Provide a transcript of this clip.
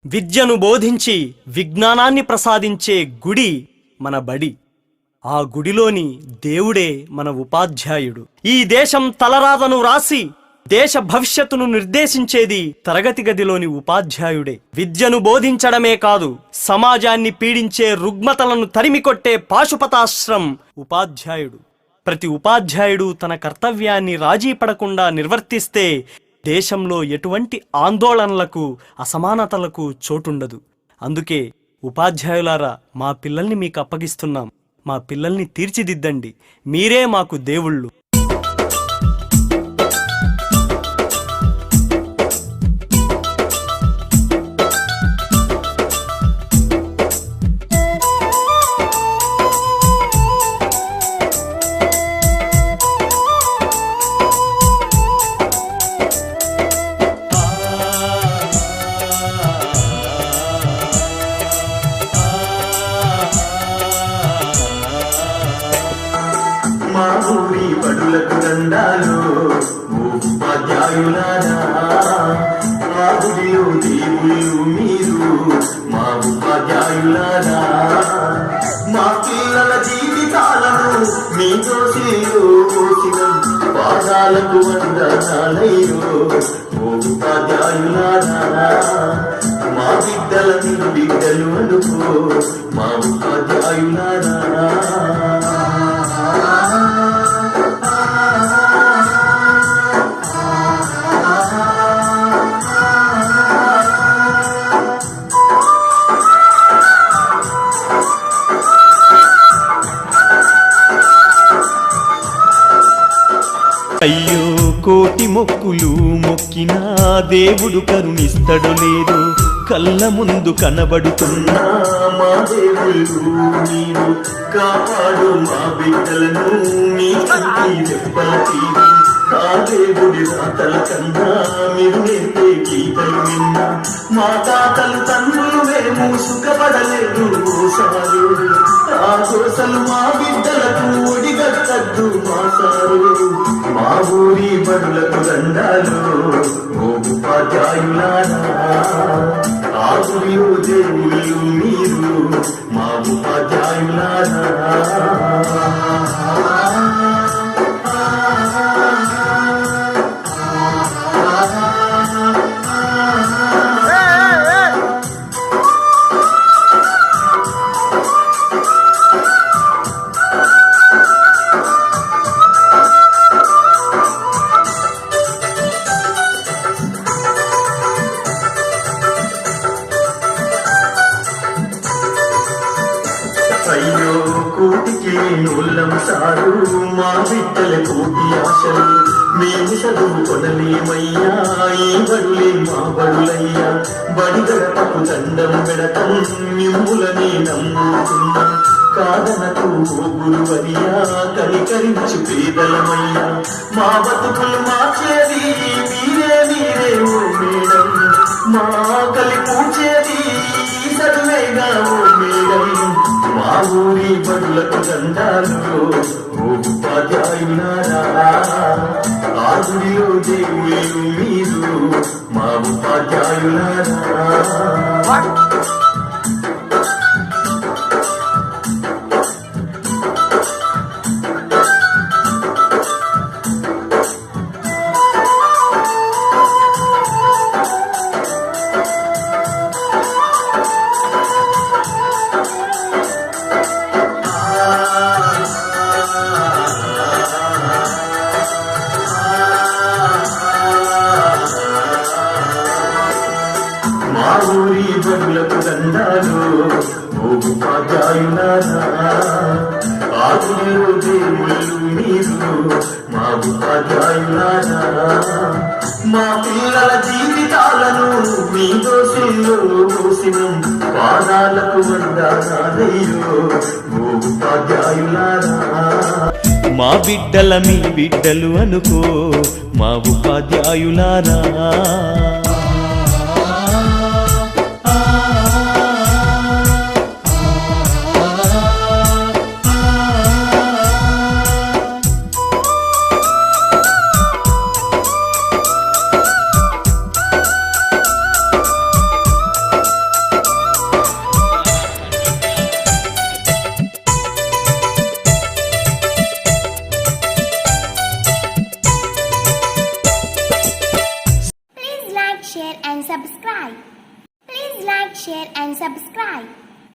విద్యను బోధించి విజ్ఞానాన్ని ప్రసాదించే గుడి మన బడి. ఆ గుడిలోని దేవుడే మన ఉపాధ్యాయుడు. ఈ దేశం తలరాతను రాసి దేశ భవిష్యత్తును నిర్దేశించేది తరగతి గదిలోని ఉపాధ్యాయుడే. విద్యను బోధించడమే కాదు, సమాజాన్ని పీడించే రుగ్మతలను తరిమికొట్టే పాశుపతాశ్రం ఉపాధ్యాయుడు. ప్రతి ఉపాధ్యాయుడు తన కర్తవ్యాన్ని రాజీ పడకుండా నిర్వర్తిస్తే దేశంలో ఎటువంటి ఆందోళనలకు, అసమానతలకు చోటుండదు. అందుకే ఉపాధ్యాయులారా, మా పిల్లల్ని మీకు అప్పగిస్తున్నాం. మా పిల్లల్ని తీర్చిదిద్దండి. మీరే మాకు దేవుళ్ళు. మా ఊరి బడులకు దండాలు ఉపాధ్యాయులారా, మా గుడిలో దేవుళ్ళు మీరు మా ఉపాధ్యాయులారా. మా పిల్లల జీవితాలను మీ దోషిలో పోసిన పాదాలకు వందనాలయ్యో ఓ ఉపాధ్యాయులారా. మా బిడ్డల మీరు బిడ్డలు అనుకో మా ఉపాధ్యాయులారా. అయ్యో కోటి మొక్కులు మొక్కినా దేవుడు కరుణిస్తడు లేదు. కళ్ళ ముందు కనబడుతున్నా మా దేవుళ్ళు మీరు కాపాడు మా బిడ్డలను మీ కంటి రెప్పల తీరి. ఆ దేవుడి రాతల కన్నా మీరు నేర్పే గీతలు విన్నా మా తాతలు తండ్రులు మేము సుఖపడలేదు ఓసారు. ఆ కోసలు మా బిడ్డలకు ఒడిగట్టద్దు మా సారు. మా ఊరి బడులకు దండాలు ఓ ఉపాధ్యాయులారా. ఆ గుడిలో దేవుళ్ళు మీరు మా ఉపాధ్యాయులారా. అయ్యో కోటికి నూలం సారు మా బిడ్డల కోటి ఆశలు మేము చదువు కొనలేమయ్యా. ఈ బడులే మా బడులయ్యా. బడి గడపకు దండం పెడతం మిమ్ములనే నమ్ముతున్నా. కాదనకు గురువయ్యా కనికరించు పేదలమయ్యా. మా బతుకులు మార్చేది మీరే మీరే ఓ మేడం. మా కలి పూచేది చదువేగా ఓ మేడం. మా ఊరి బడులకు దండాలు ఓ ఉపాధ్యాయులారా. ఆ గుడిలో దేవుళ్ళు మీరు మా ఉపాధ్యాయులారా. మా ఊరి బడులకు దండాలు ఓ ఉపాధ్యాయులారా. ఆ గుడిలో దేవుళ్ళు మీరు మా ఉపాధ్యాయులారా. మా పిల్లల జీవితాలను మీ దోషుల్లో పోసిన పాదాలకు వందనాలయ్యో ఓ ఉపాధ్యాయులారా. మా బిడ్డల మీ బిడ్డలు అనుకో మా ఉపాధ్యాయులారా. Please like, share and subscribe.